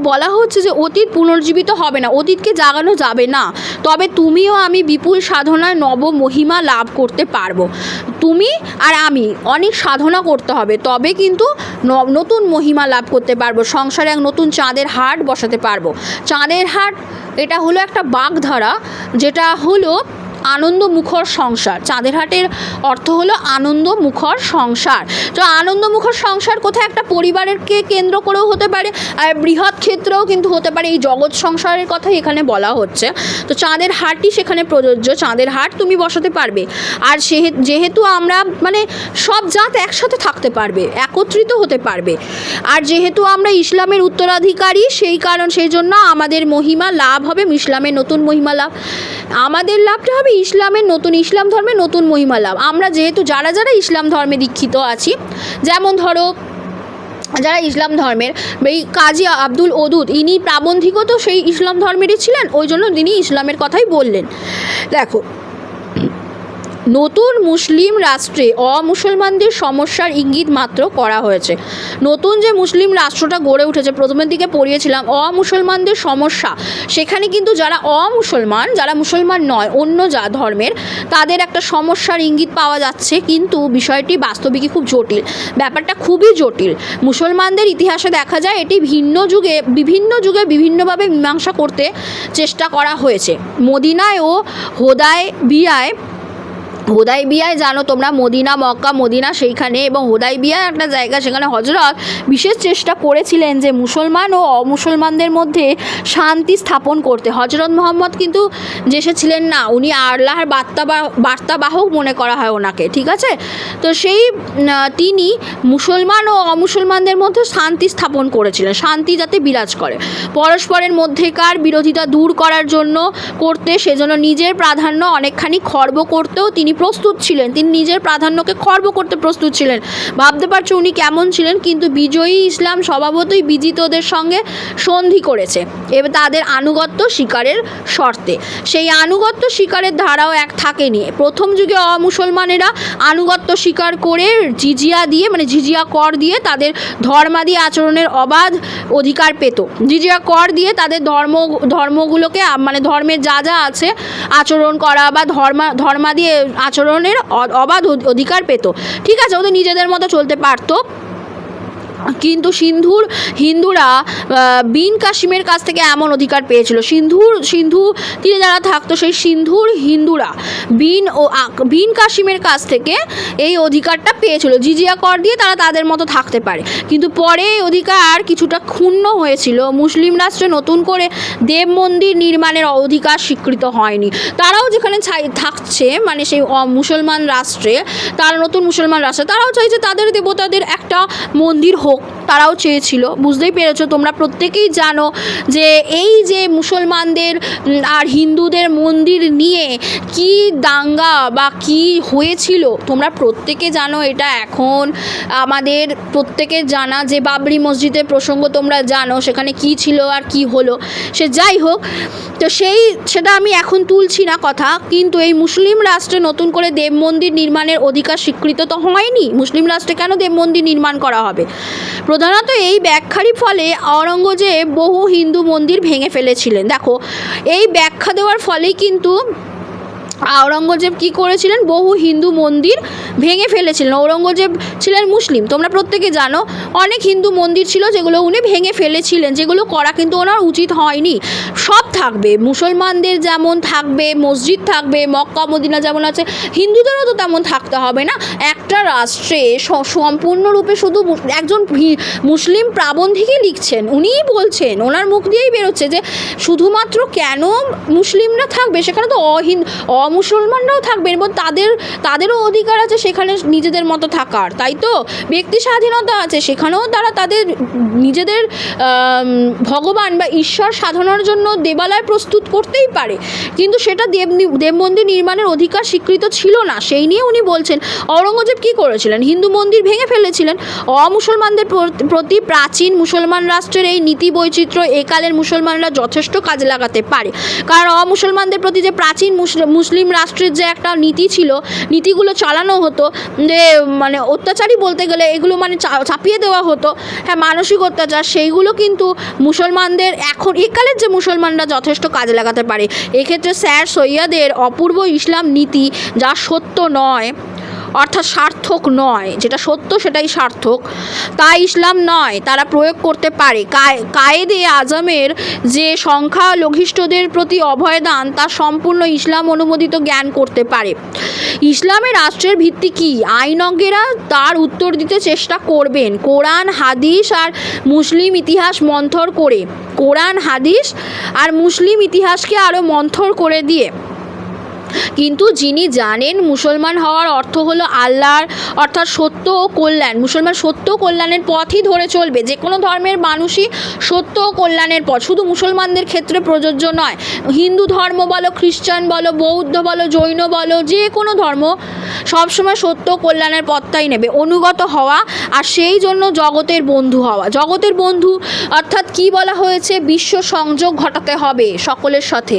বলা হচ্ছে যে অতীত পুনর্জীবিত হবে না, অতীতকে জাগানো যাবে না, তবে তুমিও আমি বিপুল সাধনায় নব মহিমা লাভ করতে পারবো। তুমি আর আমি অনেক সাধনা করতে হবে, তবে কিন্তু নতুন মহিমা লাভ করতে পারবো। সংসারে এক নতুন চাঁদের হাট বসাতে পারবো। চাঁদের হাট এটা হলো একটা বাগধারা, যেটা হলো আনন্দমুখর সংসার। চাঁদের অর্থ হলো আনন্দমুখর সংসার। তো আনন্দমুখর সংসার কোথায় একটা পরিবারকে কেন্দ্র করেও হতে পারে, আর বৃহৎ ক্ষেত্রেও কিন্তু হতে পারে। এই জগৎ সংসারের কথাই এখানে বলা হচ্ছে। তো চাঁদের হাটই সেখানে প্রযোজ্য। চাঁদের হাট তুমি বসাতে পারবে। আর যেহেতু আমরা মানে সব জাত একসাথে থাকতে পারবে, একত্রিত হতে পারবে। আর যেহেতু আমরা ইসলামের উত্তরাধিকারী, সেই জন্য আমাদের মহিমা লাভ হবে, ইসলামের নতুন মহিমা লাভ। আমাদের লাভটা হবে ইসলাম ধর্মের নতুন মহিমা লাভ। আমরা যেহেতু যারা ইসলাম ধর্মে দীক্ষিত আছি, যেমন ধরো যারা ইসলাম ধর্মের, এই কাজী আব্দুল ওদুদ, ইনি প্রাবন্ধিকও তো সেই ইসলাম ধর্মেরই ছিলেন, ওই জন্য তিনি ইসলামের কথাই বললেন। দেখো, নতুন মুসলিম রাষ্ট্রে অমুসলমানদের সমস্যার ইঙ্গিত মাত্র করা হয়েছে। নতুন যে মুসলিম রাষ্ট্রটা গড়ে উঠেছে, প্রথমের দিকে পড়িয়েছিলাম অমুসলমানদের সমস্যা, সেখানে কিন্তু যারা অমুসলমান, যারা মুসলমান নয়, অন্য ধর্মের, তাদের একটা সমস্যার ইঙ্গিত পাওয়া যাচ্ছে। কিন্তু বিষয়টি বাস্তবিকই খুব জটিল, ব্যাপারটা খুবই জটিল। মুসলমানদের ইতিহাসে দেখা যায় এটি বিভিন্ন যুগে বিভিন্নভাবে মীমাংসা করতে চেষ্টা করা হয়েছে। মদিনায় ও হোদাইবিয়ায় জানো তোমরা, মদিনা মক্কা মদিনা সেইখানে, এবং হোদাইবিয়া একটা জায়গা, সেখানে হজরত বিশেষ চেষ্টা করেছিলেন যে মুসলমান ও অমুসলমানদের মধ্যে শান্তি স্থাপন করতে। হজরত মোহাম্মদ কিন্তু যে এসেছিলেন না, উনি আল্লাহর বার্তাবাহক মনে করা হয় ওনাকে, ঠিক আছে। তো তিনি মুসলমান ও অমুসলমানদের মধ্যে শান্তি স্থাপন করেছিলেন, শান্তি যাতে বিরাজ করে, পরস্পরের মধ্যেকার বিরোধিতা দূর করার জন্য সেজন্য নিজের প্রাধান্য অনেকখানি খর্ব করতেও তিনি প্রস্তুত ছিলেন। তিনি নিজের প্রাধান্যকে খর্ব করতে প্রস্তুত ছিলেন। ভাবতে পারছো উনি কেমন ছিলেন। কিন্তু বিজয়ী ইসলাম স্বভাবতই বিজিতদের সঙ্গে সন্ধি করেছে এবং তাদের আনুগত্য স্বীকারের শর্তে। সেই আনুগত্য স্বীকারের ধারাও এক থাকেনি। প্রথম যুগে অমুসলমানেরা আনুগত্য স্বীকার করে জিজিয়া কর দিয়ে তাদের ধর্মাদি আচরণের অবাধ অধিকার পেত। জিজিয়া কর দিয়ে তাদের ধর্মগুলোকে ধর্মের যা আছে আচরণ করা বা ধর্মাদি আচরণের অবাধ অধিকার পেত, ঠিক আছে, ওদের নিজেদের মতো চলতে পারতো। কিন্তু হিন্দুরা বিন কাসিমের কাছ থেকে এমন অধিকার পেয়েছিল। সিন্ধু তীরে যারা থাকতো, সেই সিন্ধুর হিন্দুরা বিন কাসিমের কাছ থেকে এই অধিকারটা পেয়েছিল। জিজিয়া কর দিয়ে তারা তাদের মতো থাকতে পারে। কিন্তু পরে এই অধিকার কিছুটা ক্ষুণ্ণ হয়েছিল। মুসলিম রাষ্ট্রে নতুন করে দেব মন্দির নির্মাণের অধিকার স্বীকৃত হয়নি। তারাও যেখানে থাকছে, সেই মুসলমান রাষ্ট্রে, তারা নতুন মুসলমান রাষ্ট্রে, তারাও চাইছে তাদের দেবতাদের একটা মন্দির হোক, তারাও চেয়েছিল। বুঝতেই পেরেছো তোমরা, প্রত্যেকেই জানো যে এই যে মুসলমানদের আর হিন্দুদের মন্দির নিয়ে কি দাঙ্গা বা কি হয়েছিল, তোমরা প্রত্যেকে জানো। এটা এখন আমাদের প্রত্যেকের জানা যে বাবরি মসজিদের প্রসঙ্গ তোমরা জানো, সেখানে কি ছিল আর কি হলো, সে যাই হোক। তো সেটা আমি এখন তুলছি না কথা। কিন্তু এই মুসলিম রাষ্ট্রে নতুন করে দেব মন্দির নির্মাণের অধিকার স্বীকৃত তো হয়নি। মুসলিম রাষ্ট্রে কেন দেব মন্দির নির্মাণ করা হবে? প্রধানত এই ব্যাখ্যারই ফলে আওরঙ্গজেব বহু হিন্দু মন্দির ভেঙে ফেলেছিলেন। দেখো, এই ব্যাখ্যা দেওয়ার ফলেই কিন্তু আওরঙ্গজেব কি করেছিলেন, বহু হিন্দু মন্দির ভেঙে ফেলেছিলেন। ঔরঙ্গজেব ছিলেন মুসলিম, তোমরা প্রত্যেকে জানো। অনেক হিন্দু মন্দির ছিল যেগুলো উনি ভেঙে ফেলেছিলেন, যেগুলো করা কিন্তু ওনার উচিত হয়নি। সব থাকবে, মুসলমানদের যেমন থাকবে, মসজিদ থাকবে, মক্কা মদিনা যেমন আছে, হিন্দুদেরও তো তেমন থাকতে হবে না। একটা রাষ্ট্রে সম্পূর্ণরূপে শুধু একজন মুসলিম প্রাবন্ধিকই লিখছেন, উনিই বলছেন, ওনার মুখ দিয়েই বেরোচ্ছে যে শুধুমাত্র কেন মুসলিমরা থাকবে, সেখানে তো অমুসলমানরাও থাকবে এবং তাদেরও অধিকার আছে সেখানে নিজেদের মতো থাকার, তাই তো? ব্যক্তি স্বাধীনতা আছে, সেখানেও তারা তাদের নিজেদের ভগবান বা ঈশ্বর সাধনার জন্য দেবালয় প্রস্তুত করতেই পারে। কিন্তু সেটা দেব মন্দির নির্মাণের অধিকার স্বীকৃত ছিল না। সেই নিয়ে উনি বলছেন ঔরঙ্গজেব কী করেছিলেন, হিন্দু মন্দির ভেঙে ফেলেছিলেন। অমুসলমানদের প্রতি প্রাচীন মুসলমান রাষ্ট্রের এই নীতি বৈচিত্র্য একালের মুসলমানরা যথেষ্ট কাজে লাগাতে পারে। কারণ অমুসলমানদের প্রতি যে প্রাচীন মুসলিম রাষ্ট্রের যে একটা নীতি ছিল, নীতিগুলো চালানো হতো, যে অত্যাচারী বলতে গেলে এগুলো চাপিয়ে দেওয়া হতো, হ্যাঁ, মানসিক অত্যাচার, সেইগুলো কিন্তু মুসলমানদের এখন একালের যে মুসলমানরা যথেষ্ট কাজে লাগাতে পারে। এক্ষেত্রে স্যার সৈয়দের অপূর্ব ইসলাম নীতি, যা সত্য নয়, অর্থাৎ সার্থক নয়, যেটা সত্য সেটাই সার্থক, তা ইসলাম নয়, তারা প্রয়োগ করতে পারে। কায়েদে আজমের যে সংখ্যালঘিষ্ঠদের প্রতি অভয়দান তা সম্পূর্ণ ইসলাম অনুমোদিত জ্ঞান করতে পারে। ইসলামের রাষ্ট্রের ভিত্তি কী? আইনজ্ঞেরা তার উত্তর দিতে চেষ্টা করবেন কোরআন হাদিস আর মুসলিম ইতিহাস মন্থর করে, কোরআন হাদিস আর মুসলিম ইতিহাসকে আরও মন্থর করে দিয়ে। কিন্তু যিনি জানেন মুসলমান হওয়ার অর্থ হলো আল্লাহর অর্থাৎ সত্য ও কল্যাণ, মুসলমান সত্য ও কল্যাণের পথই ধরে চলবে। যে কোনো ধর্মের মানুষই সত্য ও কল্যাণের পথ, শুধু মুসলমানদের ক্ষেত্রে প্রযোজ্য নয়, হিন্দু ধর্ম বলো, খ্রিস্টান বলো, বৌদ্ধ বলো, জৈন বলো, যে কোনো ধর্ম সবসময় সত্য ও কল্যাণের পথটাই নেবে, অনুগত হওয়া, আর সেই জন্য জগতের বন্ধু হওয়া। জগতের বন্ধু অর্থাৎ কি বলা হয়েছে? বিশ্ব সংযোগ ঘটাতে হবে সকলের সাথে,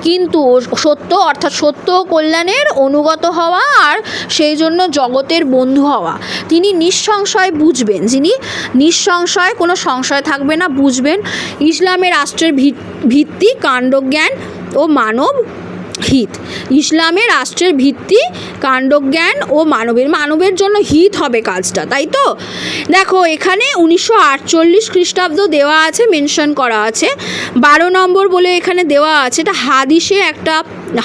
কিন্তু সত্য অর্থাৎ সত্য কল্যাণের অনুগত হওয়া আর সেই জন্য জগতের বন্ধু হওয়া। তিনি নিঃসংশয় বুঝবেন, যিনি নিঃসংশয়, কোনো সংশয় থাকবে না, বুঝবেন ইসলামের রাষ্ট্রের ভিত্তি কাণ্ডজ্ঞান ও মানব হিত। ইসলামের রাষ্ট্রের ভিত্তি কাণ্ডজ্ঞান ও মানবের জন্য হিত হবে কাজটা, তাই তো? দেখো এখানে 1948 খ্রিস্টাব্দ দেওয়া আছে, মেনশন করা আছে, 12 নম্বর বলে এখানে দেওয়া আছে। এটা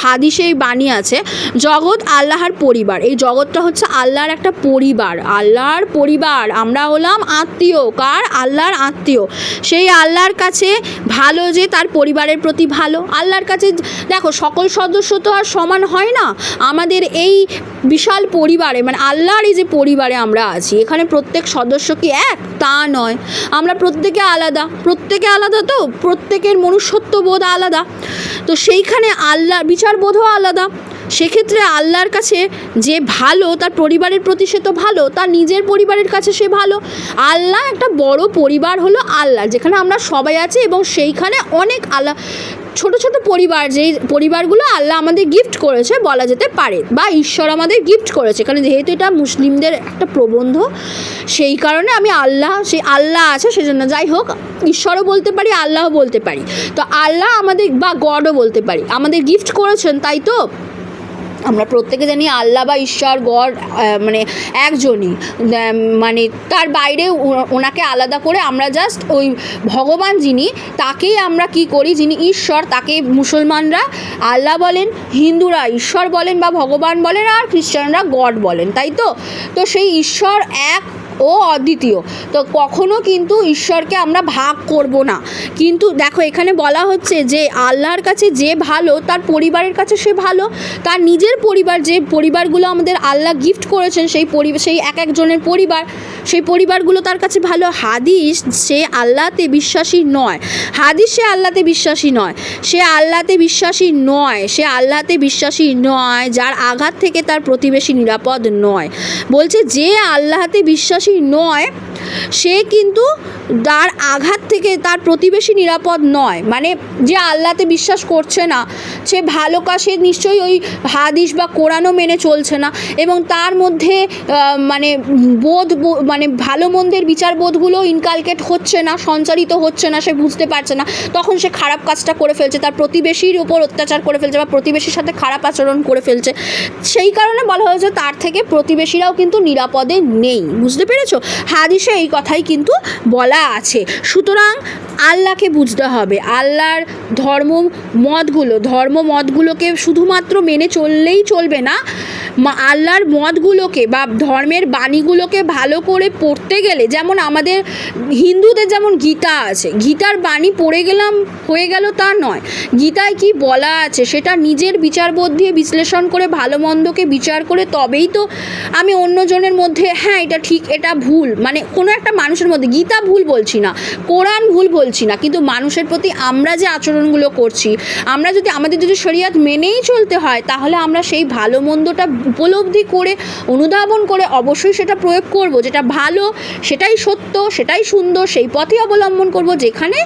হাদিসে বাণী আছে, জগৎ আল্লাহর পরিবার। এই জগৎটা হচ্ছে আল্লাহর একটা পরিবার, আল্লাহর পরিবার। আমরা হলাম আত্মীয়, কার? আল্লাহর আত্মীয়। সেই আল্লাহর কাছে ভালো যে তার পরিবারের প্রতি ভালো। আল্লাহর কাছে দেখো সকল সদস্য তো আর সমান হয় না। আমাদের এই বিশাল পরিবারে, মানে আল্লাহর এই যে পরিবারে আমরা আছি, এখানে প্রত্যেক সদস্য কি এক? তা নয়, আমরা প্রত্যেকে আলাদা, তো প্রত্যেকের মনুষ্যত্ব বোধ আলাদা, তো সেইখানে আল্লাহর বিচারবোধও আলাদা। সেক্ষেত্রে আল্লাহর কাছে যে ভালো তার পরিবারের প্রতি সে তো ভালো, তার নিজের পরিবারের কাছে সে ভালো। আল্লাহ একটা বড় পরিবার হলো আল্লাহ, যেখানে আমরা সবাই আছি, এবং সেইখানে অনেক আল্লাহ ছোট ছোট পরিবার, যেই পরিবারগুলো আল্লাহ আমাদের গিফট করেছে বলা যেতে পারে, বা ঈশ্বর আমাদের গিফট করেছে। কারণ যেহেতু এটা মুসলিমদের একটা প্রবন্ধ, সেই কারণে আমি সেই আল্লাহ আছে সেজন্য, যাই হোক, ঈশ্বরও বলতে পারি, আল্লাহও বলতে পারি। তো আল্লাহ আমাদের, বা গডও বলতে পারি, আমাদের গিফট করেছেন, তাই তো? আমরা প্রত্যেকে জানি আল্লাহ বা ঈশ্বর, গড মানে একজনই, মানে তার বাইরে ওনাকে আলাদা করে আমরা জাস্ট ওই ভগবান যিনি, তাকেই আমরা কি করি, যিনি ঈশ্বর, তাকে মুসলমানরা আল্লাহ বলেন, হিন্দুরা ঈশ্বর বলেন বা ভগবান বলেন, আর খ্রিস্টানরা গড বলেন, তাই তো? তো সেই ঈশ্বর এক ও অদ্বিতীয়, তো কখনো কিন্তু ঈশ্বরকে আমরা ভাগ করব না। কিন্তু দেখো এখানে বলা হচ্ছে যে আল্লাহর কাছে যে ভালো তার পরিবারের কাছে সে ভালো, তার নিজের পরিবার, যে পরিবারগুলো আমাদের আল্লাহ গিফট করেছেন, সেই এক একজনের পরিবার, সেই পরিবারগুলো তার কাছে ভালো। হাদিস সে আল্লাহতে বিশ্বাসী নয়, সে আল্লাহতে বিশ্বাসী নয়, যার আঘাত থেকে তার প্রতিবেশী নিরাপদ নয়। বলছে যে আল্লাহতে বিশ্বাসী নয়, সে কিন্তু তার আঘাত থেকে তার প্রতিবেশী নিরাপদ নয়। মানে যে আল্লাহতে বিশ্বাস করছে না, সে ভালো কাজে নিশ্চয়ই ওই হাদিস বা কোরআনও মেনে চলছে না, এবং তার মধ্যে মানে ভালো মন্দের বিচারবোধগুলো ইনকালকেট হচ্ছে না, সঞ্চারিত হচ্ছে না, সে বুঝতে পারছে না, তখন সে খারাপ কাজটা করে ফেলছে, তার প্রতিবেশীর উপর অত্যাচার করে ফেলছে বা প্রতিবেশীর সাথে খারাপ আচরণ করে ফেলছে। সেই কারণে বলা হয়েছে তার থেকে প্রতিবেশীরাও কিন্তু নিরাপদে নেই। বুঝতে পেরেছো? হাদিসে এই কথাই কিন্তু বলা আছে। সুতরাং আল্লাহকে বুঝতে হবে, আল্লাহর ধর্মমতগুলোকে শুধুমাত্র মেনে চললেই চলবে না, আল্লাহর মতগুলোকে বা ধর্মের বাণীগুলোকে ভালো করে পড়তে গেলে, যেমন আমাদের হিন্দুদের যেমন গীতা আছে, গীতার বাণী পড়ে গেলাম হয়ে গেল তা নয়, গীতায় কি বলা আছে সেটা নিজের বিচারবোধ দিয়ে বিশ্লেষণ করে, ভালো মন্দকে বিচার করে, তবেই তো আমি অন্যজনের মধ্যে হ্যাঁ এটা ঠিক এটা ভুল, মানে কোনো একটা মানুষের মধ্যে, গীতা ভুল বলছি না, কোরআন ভুল বলছি না, কিন্তু মানুষের প্রতি আমরা যে আচরণগুলো করছি, আমাদের যদি শরিয়ত মেনেই চলতে হয়, তাহলে আমরা সেই ভালো মন্দটা উপলব্ধি করে, অনুধাবন করে অবশ্যই সেটা প্রয়োগ করব। যেটা ভালো সেটাই সত্য, সেটাই সুন্দর, সেই পথে অবলম্বন করব, যেখানে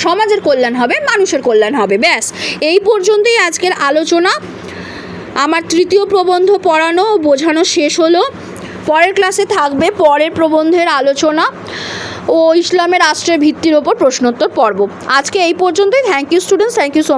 সমাজের কল্যাণ হবে, মানুষের কল্যাণ হবে। ব্যাস, এই পর্যন্তই আজকের আলোচনা। আমার তৃতীয় প্রবন্ধ পড়ানো ও বোঝানো শেষ হলো। পরের ক্লাসে থাকবে পরের প্রবন্ধের আলোচনা ও ইসলামের রাষ্ট্রের ভিত্তির ওপর প্রশ্নোত্তর পর্ব। আজকে এই পর্যন্তই। Thank you students, thank you so much.